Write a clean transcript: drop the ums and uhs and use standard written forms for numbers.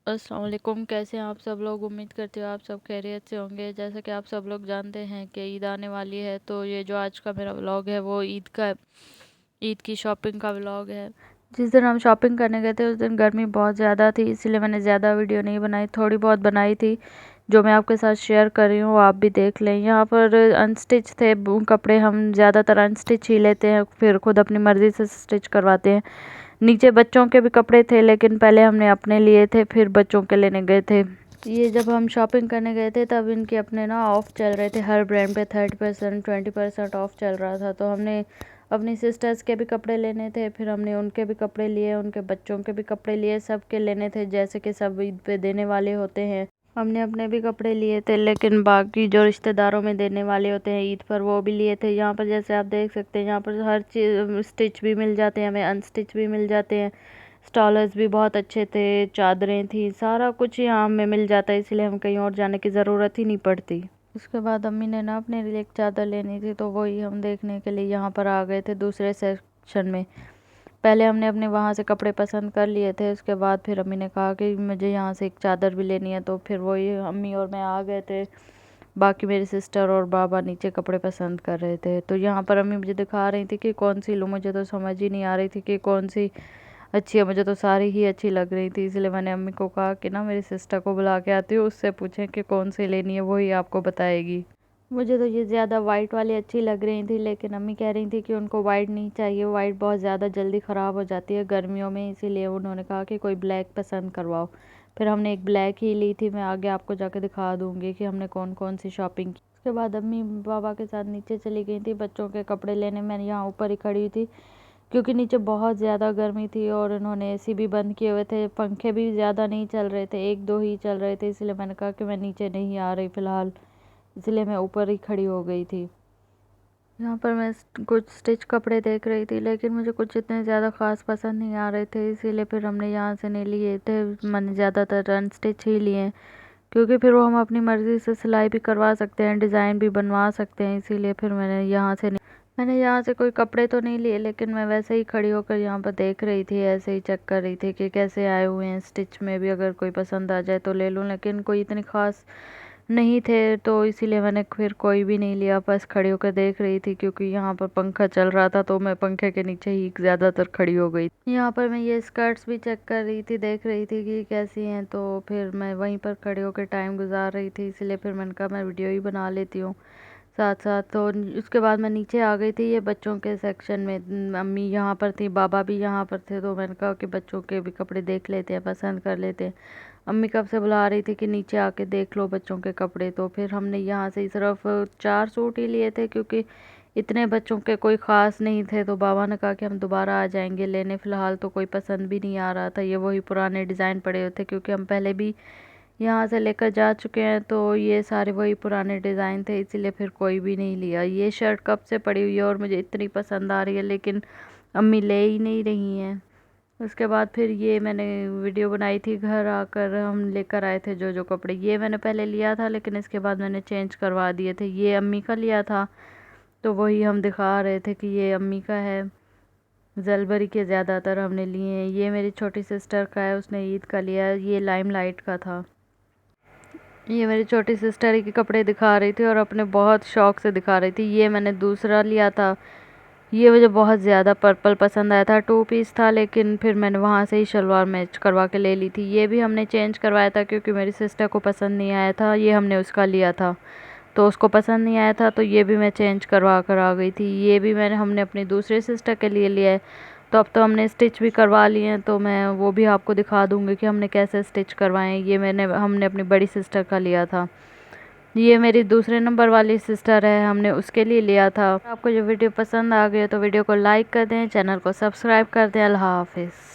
अस्सलाम वालेकुम। कैसे हैं आप सब लोग? उम्मीद करती हूँ आप सब खैरियत से होंगे। जैसा कि आप सब लोग जानते हैं कि ईद आने वाली है, तो ये जो आज का मेरा व्लॉग है वो ईद की शॉपिंग का व्लॉग है। जिस दिन हम शॉपिंग करने गए थे उस दिन गर्मी बहुत ज़्यादा थी, इसलिए मैंने ज़्यादा वीडियो नहीं बनाई, थोड़ी बहुत बनाई थी जो मैं आपके साथ शेयर कर रही हूँ, आप भी देख लें। यहाँ पर अनस्टिच थे कपड़े, हम ज़्यादातर अनस्टिच ही लेते हैं, फिर खुद अपनी मर्ज़ी से स्टिच करवाते हैं। नीचे बच्चों के भी कपड़े थे, लेकिन पहले हमने अपने लिए थे, फिर बच्चों के लेने गए थे। ये जब हम शॉपिंग करने गए थे तब इनके अपने ना ऑफ़ चल रहे थे, हर ब्रांड पे 30% 20% ऑफ़ चल रहा था। तो हमने अपनी सिस्टर्स के भी कपड़े लेने थे, फिर हमने उनके भी कपड़े लिए, उनके बच्चों के भी कपड़े लिए, सब के लेने थे, जैसे कि सब ईद पे देने वाले होते हैं। हमने अपने भी कपड़े लिए थे, लेकिन बाकी जो रिश्तेदारों में देने वाले होते हैं ईद पर, वो भी लिए थे। यहाँ पर जैसे आप देख सकते हैं, यहाँ पर हर चीज़ स्टिच भी मिल जाते हैं, हमें अनस्टिच भी मिल जाते हैं। स्टॉलर्स भी बहुत अच्छे थे, चादरें थी, सारा कुछ यहाँ हमें मिल जाता है, इसलिए हम कहीं और जाने की ज़रूरत ही नहीं पड़ती। उसके बाद अम्मी ने ना अपने लिए एक चादर लेनी थी, तो वही हम देखने के लिए यहाँ पर आ गए थे दूसरे सेक्शन में। पहले हमने अपने वहाँ से कपड़े पसंद कर लिए थे, उसके बाद फिर अम्मी ने कहा कि मुझे यहाँ से एक चादर भी लेनी है, तो फिर वही अम्मी और मैं आ गए थे। बाकी मेरी सिस्टर और बाबा नीचे कपड़े पसंद कर रहे थे। तो यहाँ पर अम्मी मुझे दिखा रही थी कि कौन सी लूँ, मुझे तो समझ ही नहीं आ रही थी कि कौन सी अच्छी है। मुझे तो सारी ही अच्छी लग रही थी, इसलिए मैंने अम्मी को कहा कि ना मेरी सिस्टर को बुला के आती हूँ, उससे पूछें कि कौन सी लेनी है, वही आपको बताएगी। मुझे तो ये ज़्यादा वाइट वाली अच्छी लग रही थी, लेकिन अम्मी कह रही थी कि उनको वाइट नहीं चाहिए, वाइट बहुत ज़्यादा जल्दी ख़राब हो जाती है गर्मियों में, इसीलिए उन्होंने कहा कि कोई ब्लैक पसंद करवाओ। फिर हमने एक ब्लैक ही ली थी, मैं आगे आपको जाके दिखा दूँगी कि हमने कौन कौन सी शॉपिंग की। उसके बाद अम्मी बाबा के साथ नीचे चली गई थी बच्चों के कपड़े लेने। मैं यहाँ ऊपर ही खड़ी हुई थी, क्योंकि नीचे बहुत ज़्यादा गर्मी थी और इन्होंने एसी भी बंद किए हुए थे, पंखे भी ज़्यादा नहीं चल रहे थे, एक दो ही चल रहे थे, इसलिए मैंने कहा कि मैं नीचे नहीं आ रही फ़िलहाल, इसलिए मैं ऊपर ही खड़ी हो गई थी। यहाँ पर मैं कुछ स्टिच कपड़े देख रही थी, लेकिन मुझे कुछ इतने ज़्यादा ख़ास पसंद नहीं आ रहे थे, इसीलिए फिर हमने यहाँ से नहीं लिए थे। मैंने ज़्यादातर अनस्टिच ही लिए, क्योंकि फिर वो हम अपनी मर्ज़ी से सिलाई भी करवा सकते हैं, डिज़ाइन भी बनवा सकते हैं, इसीलिए फिर मैंने यहाँ से कोई कपड़े तो नहीं लिए, लेकिन मैं वैसे ही खड़ी होकर यहाँ पर देख रही थी, ऐसे ही चेक कर रही थी कि कैसे आए हुए हैं स्टिच में भी, अगर कोई पसंद आ जाए तो ले लूँ, लेकिन कोई इतनी ख़ास नहीं थे, तो इसीलिए मैंने फिर कोई भी नहीं लिया, बस खड़ी होकर देख रही थी, क्योंकि यहाँ पर पंखा चल रहा था, तो मैं पंखे के नीचे ही ज़्यादातर खड़ी हो गई। यहाँ पर मैं ये स्कर्ट्स भी चेक कर रही थी, देख रही थी कि कैसी हैं, तो फिर मैं वहीं पर खड़े होकर टाइम गुजार रही थी, इसलिए फिर मैंने कहा मैं वीडियो ही बना लेती हूँ साथ साथ। तो उसके बाद मैं नीचे आ गई थी, ये बच्चों के सेक्शन में। अम्मी यहाँ पर थी, बाबा भी यहाँ पर थे, तो मैंने कहा कि बच्चों के भी कपड़े देख लेते हैं, पसंद कर लेते हैं। अम्मी कब से बुला रही थी कि नीचे आके देख लो बच्चों के कपड़े, तो फिर हमने यहाँ से सिर्फ 4 सूट ही लिए थे, क्योंकि इतने बच्चों के कोई ख़ास नहीं थे। तो बाबा ने कहा कि हम दोबारा आ जाएंगे लेने, फ़िलहाल तो कोई पसंद भी नहीं आ रहा था, ये वही पुराने डिज़ाइन पड़े हुए थे, क्योंकि हम पहले भी यहाँ से लेकर जा चुके हैं, तो ये सारे वही पुराने डिज़ाइन थे, इसीलिए फिर कोई भी नहीं लिया। ये शर्ट कब से पड़ी हुई है और मुझे इतनी पसंद आ रही है, लेकिन अम्मी ले ही नहीं रही हैं। उसके बाद फिर ये मैंने वीडियो बनाई थी, घर आकर हम लेकर आए थे जो जो कपड़े। ये मैंने पहले लिया था, लेकिन इसके बाद मैंने चेंज करवा दिए थे, ये अम्मी का लिया था, तो वही हम दिखा रहे थे कि ये अम्मी का है। जलबरी के ज़्यादातर हमने लिए हैं। ये मेरी छोटी सिस्टर का है, उसने ईद का लिया, ये लाइमलाइट का था। ये मेरी छोटी सिस्टर ही के कपड़े दिखा रही थी और अपने बहुत शौक से दिखा रही थी। ये मैंने दूसरा लिया था, ये मुझे बहुत ज़्यादा पर्पल पसंद आया था, 2 पीस था, लेकिन फिर मैंने वहाँ से ही शलवार मैच करवा के ले ली थी। ये भी हमने चेंज करवाया था, क्योंकि मेरी सिस्टर को पसंद नहीं आया था, ये हमने उसका लिया था, तो उसको पसंद नहीं आया था, तो ये भी मैं चेंज करवा कर आ गई थी। ये भी हमने अपनी दूसरी सिस्टर के लिए लिया है, तो अब तो हमने स्टिच भी करवा लिए हैं, तो मैं वो भी आपको दिखा दूँगी कि हमने कैसे स्टिच करवाएं। ये हमने अपनी बड़ी सिस्टर का लिया था। ये मेरी दूसरे नंबर वाली सिस्टर है, हमने उसके लिए लिया था। आपको जो वीडियो पसंद आ गया तो वीडियो को लाइक कर दें, चैनल को सब्सक्राइब कर दें। अल्लाह हाफिज़।